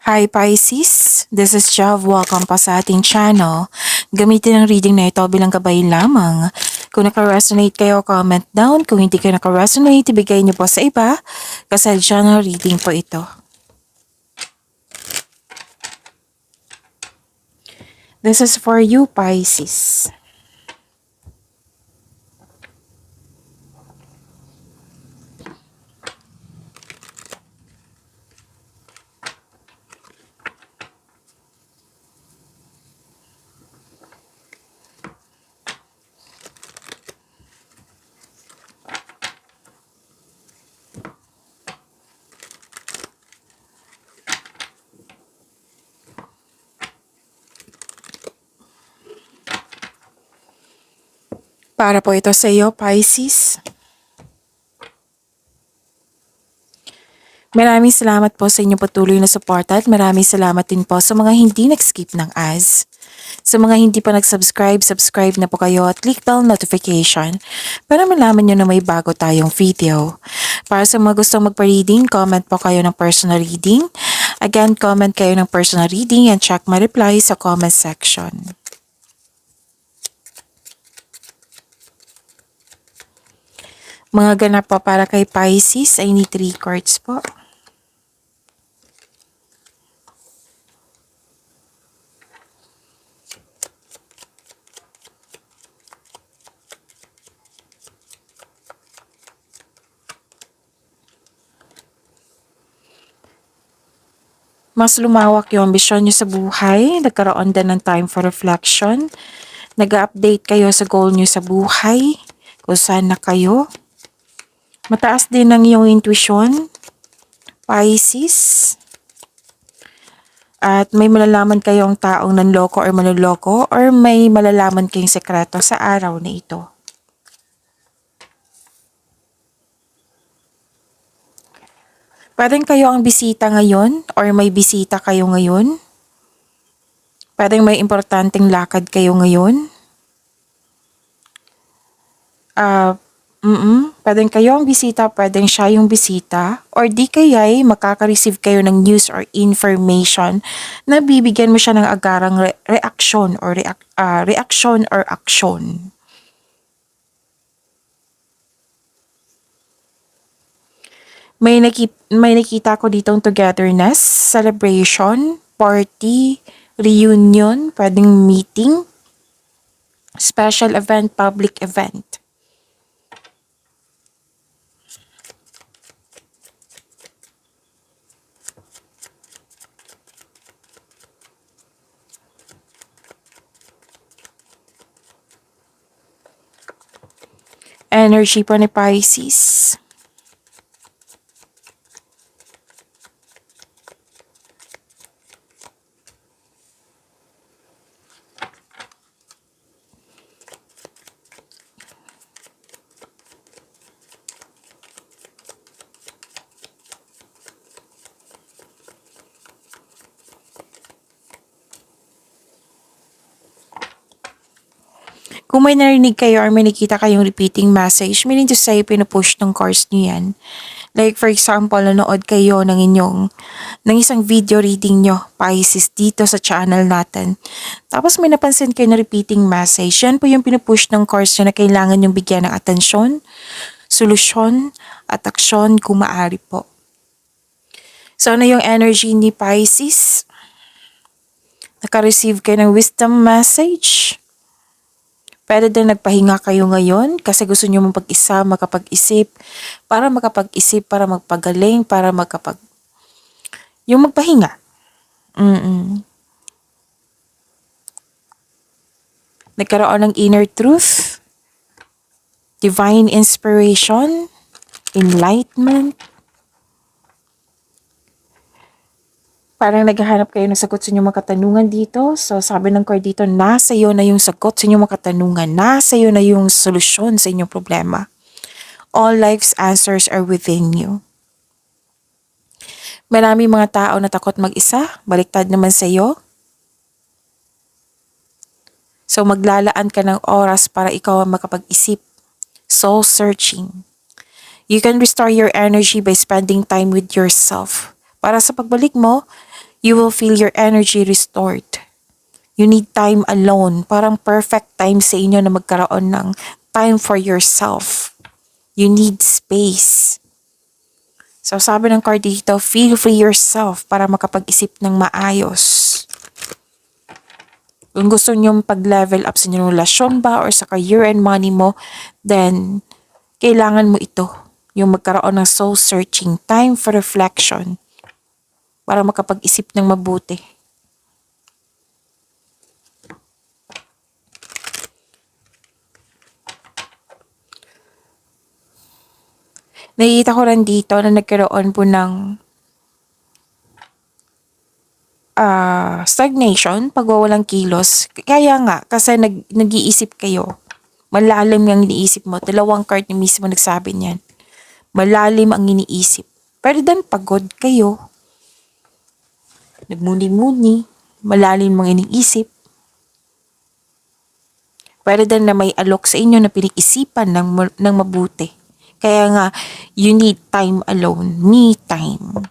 Hi Pisces, this is Jav. Welcome pa sa ating channel. Gamitin ang reading na ito bilang gabay lamang. Kung naka-resonate kayo, comment down. Kung hindi kayo naka-resonate, ibigay niyo po sa iba kasi channel reading po ito. This is for you, Pisces. Para po ito sa iyo, Pisces. Maraming salamat po sa inyong patuloy na suporta at maraming salamat din po sa mga hindi nag-skip ng ads. Sa mga hindi pa nag-subscribe, subscribe na po kayo at click bell notification para malaman nyo na may bago tayong video. Para sa mga gustong magpa-reading, comment po kayo ng personal reading. Again, comment kayo ng personal reading and check my reply sa comment section. Mga ganap po para kay Pisces, I need 3 cards po. Mas lumawak yung ambisyon nyo sa buhay, nagkaroon din ng time for reflection, nag-update kayo sa goal nyo sa buhay, kung saan na kayo. Mataas din ang iyong intuition, Pisces. At may malalaman kayong taong nanloko or manloloko or may malalaman kayong sekreto sa araw na ito. Pwedeng kayo ang bisita ngayon or may bisita kayo ngayon. Pwedeng may importanteng lakad kayo ngayon. Pwedeng kayo ang bisita, pwedeng siya yung bisita, or di kaya'y makaka-receive kayo ng news or information na bibigyan mo siya ng agarang reaksyon or reaction or action. May nakita ko ditong togetherness, celebration, party, reunion, pwedeng meeting, special event, public event. Energy po ni Pisces. Kung may narinig kayo or may nakita kayong repeating message, meaning to say, pinupush ng cards nyo yan. Like for example, nanood kayo ng isang video reading nyo, Pisces, dito sa channel natin. Tapos may napansin kayo na repeating message. Yan po yung pinupush ng cards nyo na kailangan yung bigyan ng atensyon, solusyon, at aksyon kung maaari po. So ano yung energy ni Pisces? Naka-receive kayo ng wisdom message. Pwede din nagpahinga kayo ngayon kasi gusto nyo mapag-isa, makapag-isip, para magpagaling, yung magpahinga. Nagkaroon ng inner truth, divine inspiration, enlightenment. Parang naghahanap kayo ng sagot sa inyong mga katanungan dito. So sabi ng card dito, nasa iyo na yung sagot sa inyong mga katanungan. Nasa iyo na yung solusyon sa inyong problema. All life's answers are within you. Maraming mga tao na takot mag-isa. Baliktad naman sa iyo. So maglalaan ka ng oras para ikaw ang makapag-isip. Soul searching. You can restore your energy by spending time with yourself. Para sa pagbalik mo, You will feel your energy restored. You need time alone. Parang perfect time sa inyo na magkaroon ng time for yourself. You need space. So sabi ng card dito, feel free yourself para makapag-isip ng maayos. Kung gusto nyo pag-level up sa inyong relasyon ba or sa career and money mo, then kailangan mo ito. Yung magkaroon ng soul-searching, time for reflection para makapag-isip ng mabuti. Nakikita ko rin dito na nagkaroon po ng stagnation, pagwawalang kilos. Kaya nga, kasi nag-iisip kayo. Malalim yung iniisip mo. 2 card ni mismo nagsabi niyan. Malalim ang iniisip. Pero dan pagod kayo. Nagmuni-muni. Malalim ang iniisip. Pero dan na may alok sa inyo na pinag-isipan ng mabuti. Kaya nga, you need time alone. Me time.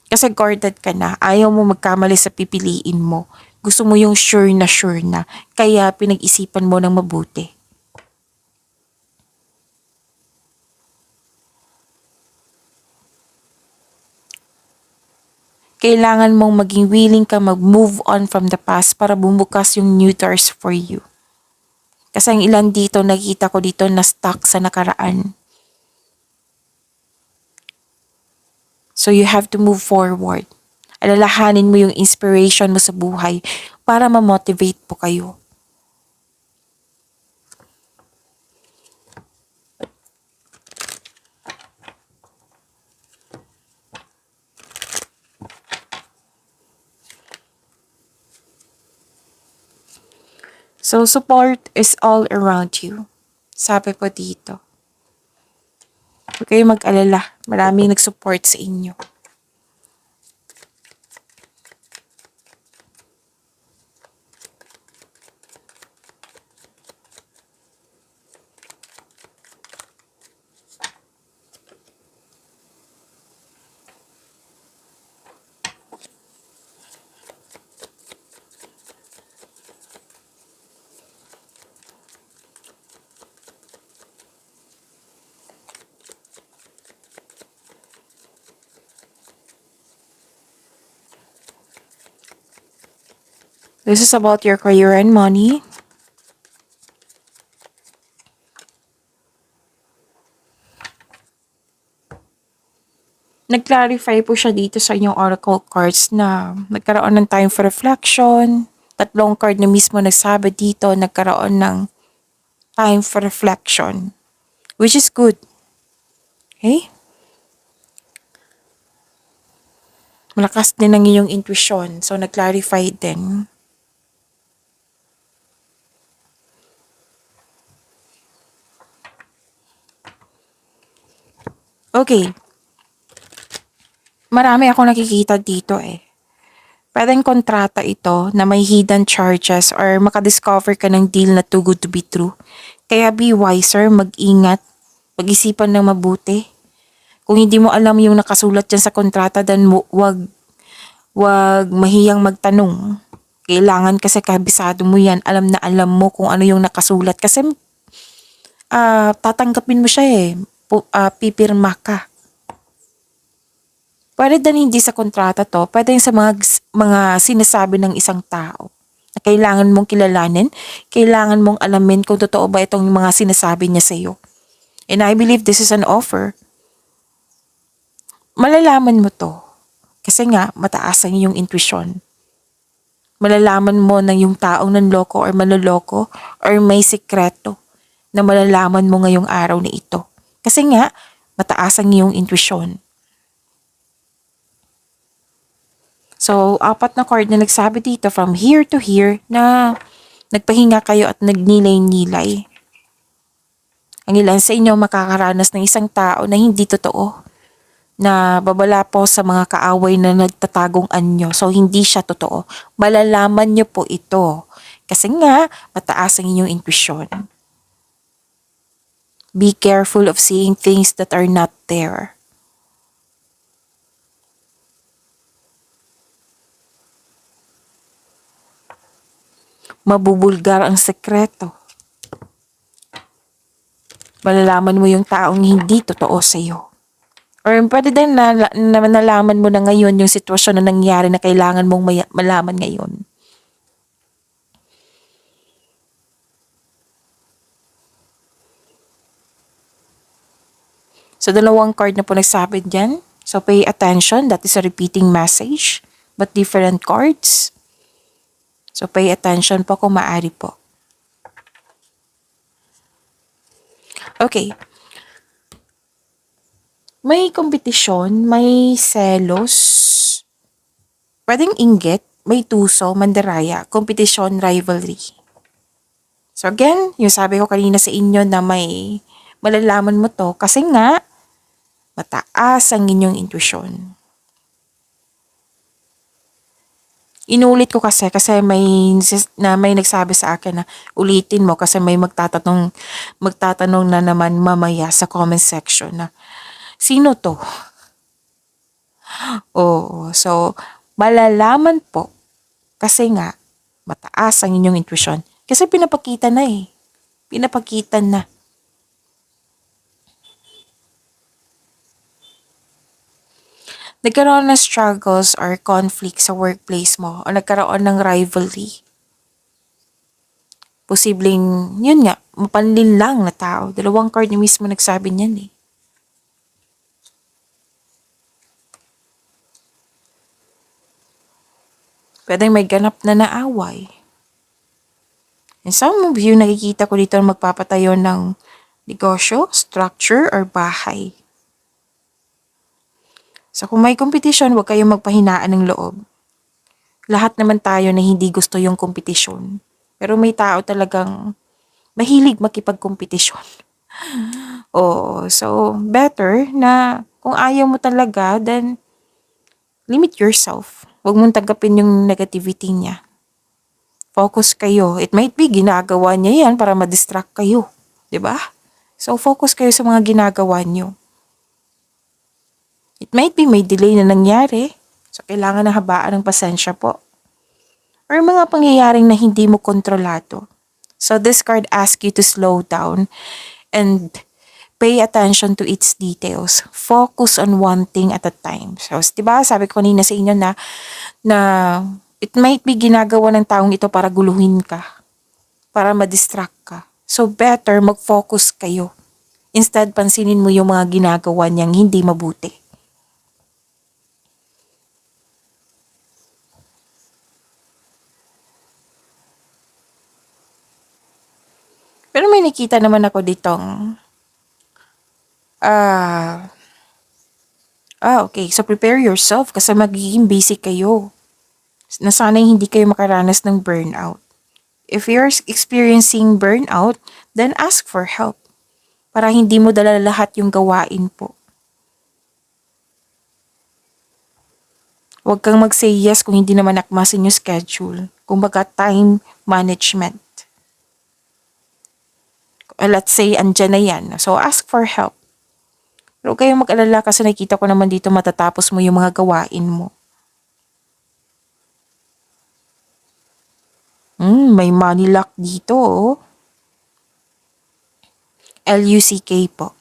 Kasi guarded ka na. Ayaw mo magkamali sa pipiliin mo. Gusto mo yung sure na sure na. Kaya pinag-isipan mo ng mabuti. Kailangan mong maging willing ka mag-move on from the past para bumukas yung new doors for you. Kasi ang ilan dito, nakita ko dito na stuck sa nakaraan. So you have to move forward. Alalahanin mo yung inspiration mo sa buhay para ma-motivate po kayo. So support is all around you. Sabi po dito. Huwag kayong mag-alala. Maraming nag-support sa inyo. This is about your career and money. Nag-clarify po siya dito sa inyong oracle cards na nagkaroon ng time for reflection. 3 card na mismo nagsabi dito, nagkaroon ng time for reflection. Which is good. Okay? Malakas din ang iyong intuition. So, nag-clarify din. Okay. Marami akong nakikita dito eh. Pwedeng kontrata ito na may hidden charges or makadiscover ka ng deal na too good to be true. Kaya be wiser, mag-ingat, pag-isipan ng mabuti. Kung hindi mo alam yung nakasulat dyan sa kontrata, then wag mahiyang magtanong. Kailangan kasi kabisado mo yan, alam na alam mo kung ano yung nakasulat. Kasi tatanggapin mo siya eh, pipirma ka. Pwede din hindi sa kontrata to, pwede sa mga sinasabi ng isang tao na kailangan mong kilalanin, kailangan mong alamin kung totoo ba itong mga sinasabi niya sa iyo. And I believe this is an offer. Malalaman mo to kasi nga mataas ang iyong intuition. Malalaman mo na yung taong nanloko or manloloko or may sikreto na malalaman mo ngayong araw na ito. Kasi nga mataas ang iyong intuition. So, 4 na card na nagsabi dito from here to here na nagpahinga kayo at nagnilay-nilay. Ang ilan sa inyo makakaranas ng isang tao na hindi totoo, na babala po sa mga kaaway na nagtatagong anyo. So, hindi siya totoo. Malalaman niyo po ito. Kasi nga, mataas ang inyong intuition. Be careful of seeing things that are not there. mabubulgar ang sekreto. Malalaman mo yung taong hindi totoo sa'yo. Or pwede din na nalaman mo na ngayon yung sitwasyon na nangyari na kailangan mong malaman ngayon. So, dalawang card na po nagsabi dyan. So, pay attention. That is a repeating message. But different cards. So, pay attention po kung maaari po. Okay. May kompetisyon, may selos, pwedeng inggit, may tuso, mandaraya, kompetisyon, rivalry. So again, yung sabi ko kanina sa inyo na may malalaman mo to kasi nga mataas ang inyong intuition. Inulit ko kasi may nagsabi sa akin na ulitin mo kasi may magtatanong na naman mamaya sa comment section na sino to? Oo, so malalaman po kasi nga mataas ang inyong intuition. Kasi pinapakita na eh. Pinapakita na. Nagkaroon ng struggles or conflict sa workplace mo o nagkaroon ng rivalry. Posibleng, yun nga, mapanlin lang na tao. Dalawang card niya mismo nagsabi niyan eh. Pwedeng may ganap na naaway. And some of you, nakikita ko dito na magpapatayo ng negosyo, structure, or bahay. So kung may competition, huwag kayong magpahinaan ng loob. Lahat naman tayo na hindi gusto yung kompetisyon. Pero may tao talagang mahilig makipagkompetisyon. Oo, so better na kung ayaw mo talaga, then limit yourself. Huwag mong tanggapin yung negativity niya. Focus kayo. It might be ginagawa niya yan para ma-distract kayo. 'Di ba? So focus kayo sa mga ginagawa niyo. It might be may delay na nangyari. So, kailangan na habaan ng pasensya po. Or mga pangyayaring na hindi mo kontrolado. So, this card asks you to slow down and pay attention to its details. Focus on one thing at a time. So, diba, sabi ko kanina sa inyo na it might be ginagawa ng taong ito para guluhin ka. Para ma-distract ka. So, better mag-focus kayo. Instead, pansinin mo yung mga ginagawa niyang hindi mabuti. Pero may nakita naman ako ditong, okay. So, prepare yourself kasi magiging busy kayo. Na sana'y hindi kayo makaranas ng burnout. If you're experiencing burnout, then ask for help. Para hindi mo dala lahat yung gawain po. Huwag kang mag-say yes kung hindi naman akmasin yung schedule. Kumbaga, time management. Let's say, andyan na yan. So, ask for help. Pero huwag kayong mag-alala kasi nakita ko naman dito matatapos mo yung mga gawain mo. May money luck dito, oh. LUCK po.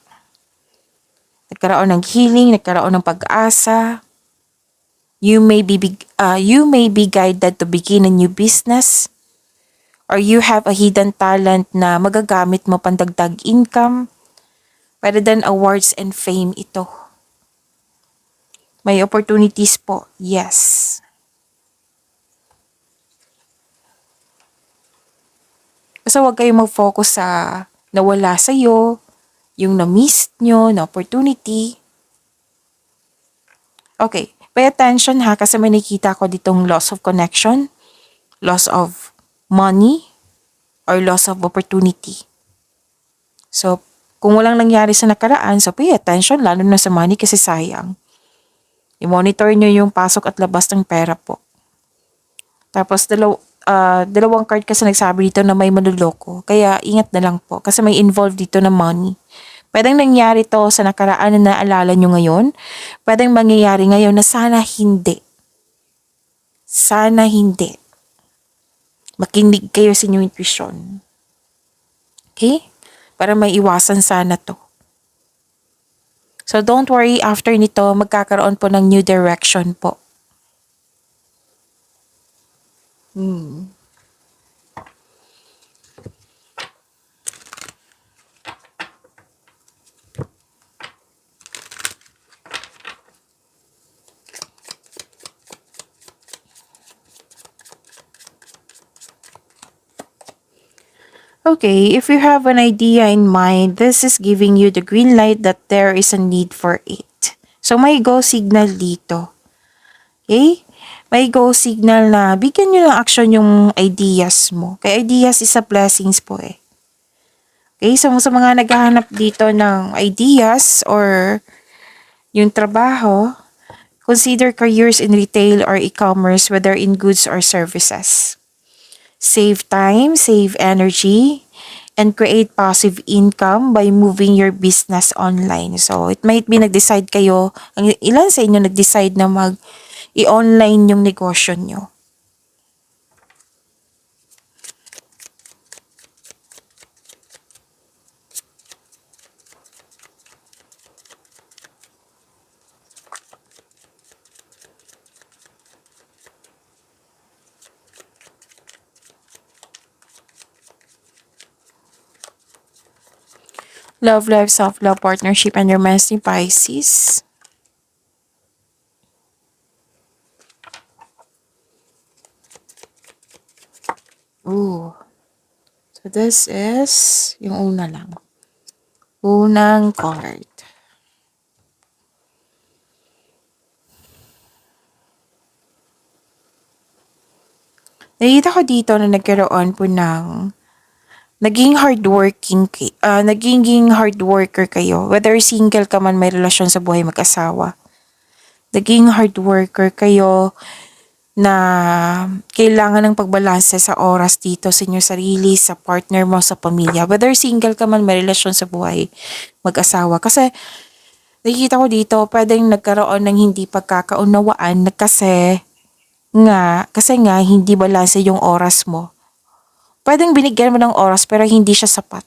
Nagkaroon ng healing, nagkaroon ng pag-asa. You may be guided to begin a new business. Or you have a hidden talent na magagamit mo pandagdag income. Pwede din awards and fame ito. May opportunities po, yes. Basta huwag kayong mag-focus sa nawala sa'yo, yung na-miss nyo, na opportunity. Okay, pay attention ha kasi may nakita ko ditong loss of connection, loss of money, or loss of opportunity. So, kung walang nangyari sa nakaraan, so pay attention lalo na sa money kasi sayang. I-monitor nyo yung pasok at labas ng pera po. Tapos, dalawang card kasi nagsabi dito na may manluloko. Kaya, ingat na lang po kasi may involved dito na money. Pwedeng nangyari to sa nakaraan na naalala nyo ngayon. Pwedeng mangyayari ngayon na sana hindi. Sana hindi. Makinig kayo sa inyong intuition. Okay? Para may iwasan sana to. So don't worry, after nito, magkakaroon po ng new direction po. Okay, if you have an idea in mind, this is giving you the green light that there is a need for it. So may go signal dito. Okay? May go signal na bigyan nyo ng action yung ideas mo. Kaya ideas is a blessings po eh. Okay, so sa mga naghahanap dito ng ideas or yung trabaho, consider careers in retail or e-commerce, whether in goods or services. Save time, save energy, and create passive income by moving your business online. So, it might be nag-decide kayo, ang ilan sa inyo nag-decide na i-online yung negosyo nyo. Love life, self-love, partnership, and romance ni Pisces. Ooh. So this is yung una lang. Unang card. Nakita ko dito na nagkaroon po ng naging hard worker kayo. Whether single ka man, may relasyon sa buhay mag-asawa. Naging hard worker kayo na kailangan ng pagbalanse sa oras dito sa inyong sarili, sa partner mo, sa pamilya. Whether single ka man, may relasyon sa buhay mag-asawa. Kasi nakikita ko dito, pwedeng nagkaroon ng hindi pagkakaunawaan kasi nga hindi balanse yung oras mo. Pwedeng binigyan mo ng oras pero hindi siya sapat.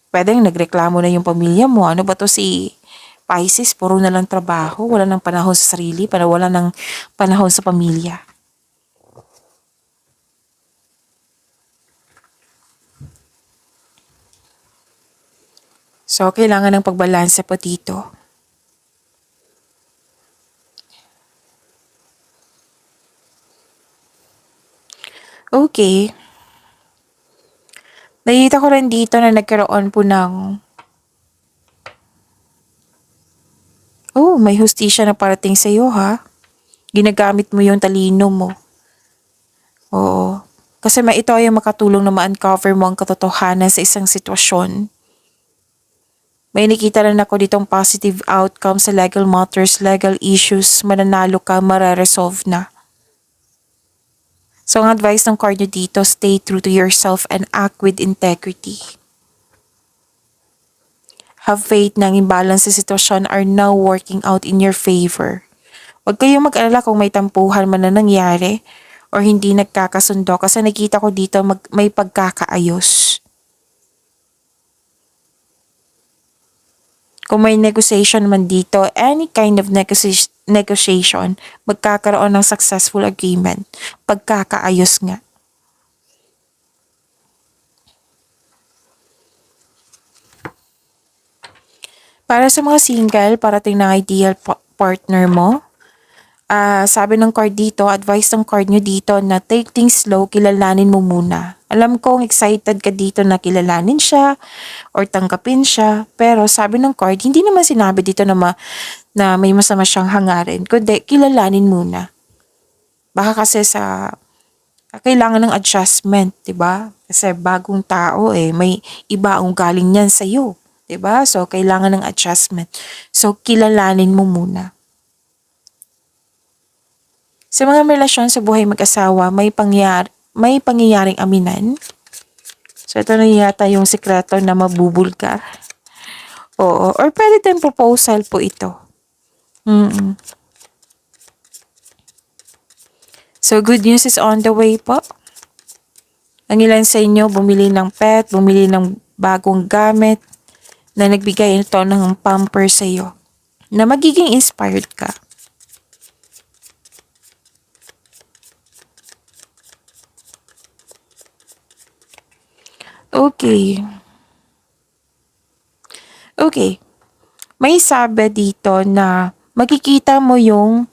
Pwedeng nagreklamo na yung pamilya mo. Ano ba to si Pisces? Puro na lang trabaho. Wala nang panahon sa sarili. Wala nang panahon sa pamilya. So, kailangan ng pagbalanse po dito. Okay. Nakita ko rin dito na nagkaroon po ng may hustisya na parating sa iyo ha. Ginagamit mo yung talino mo. Oo. Kasi ito ay makatulong na ma-uncover mo ang katotohanan sa isang sitwasyon. May nakita rin ako ditong positive outcome sa legal matters, legal issues, mananalo ka, mare-resolve na. So, ang advice ng card nyo dito, stay true to yourself and act with integrity. Have faith na ang imbalance sa sitwasyon are now working out in your favor. Huwag kayong mag-alala kung may tampuhan man na nangyari or hindi nagkakasundo kasi nakita ko dito may pagkakaayos. Kung may negotiation man dito, any kind of negotiation, magkakaroon ng successful agreement. Pagkakaayos nga. Para sa mga single, parating na ideal partner mo. Sabi ng card dito, advice ng card nyo dito na take things slow, kilalanin mo muna. Alam kong excited ka dito na kilalanin siya or tanggapin siya. Pero sabi ng card, hindi naman sinabi dito na may masama siyang hangarin. Kundi, kilalanin muna. Baka kasi kailangan ng adjustment, 'di ba? Kasi bagong tao may iba ang galing niyan sa iyo, 'di ba? So kailangan ng adjustment. So kilalanin mo muna. Sa mga relasyon sa buhay mag-asawa, may pangyayaring aminan. So ito na yata yung sikreto na mabubulgar. Oo, or pwede din proposal po ito. So, good news is on the way po. Ang ilan sa inyo bumili ng pet, bumili ng bagong gamit na nagbigay ito ng pamper sa iyo na magiging inspired ka. Okay. Okay. May sabi dito na makikita mo yung,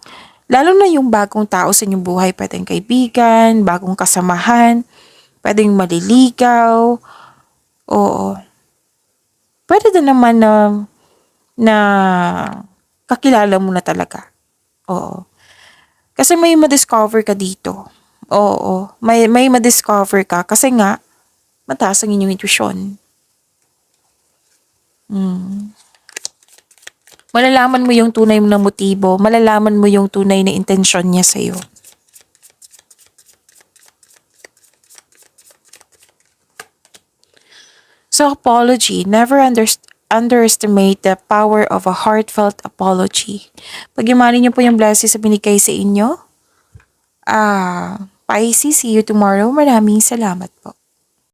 lalo na yung bagong tao sa inyong buhay, pwedeng kaibigan, bagong kasamahan, pwedeng maliligaw, oo. Pwede din naman na kakilala mo na talaga. Oo. Kasi may ma-discover ka dito. Oo. May ma-discover ka kasi nga, mataas ang inyong intuition. Malalaman mo yung tunay na motibo, malalaman mo yung tunay na intensyon niya sa'yo. So apology, never underestimate the power of a heartfelt apology. Pag-imanin niyo po yung blessings sa binigay sa inyo. Pisces, see you tomorrow. Maraming salamat po.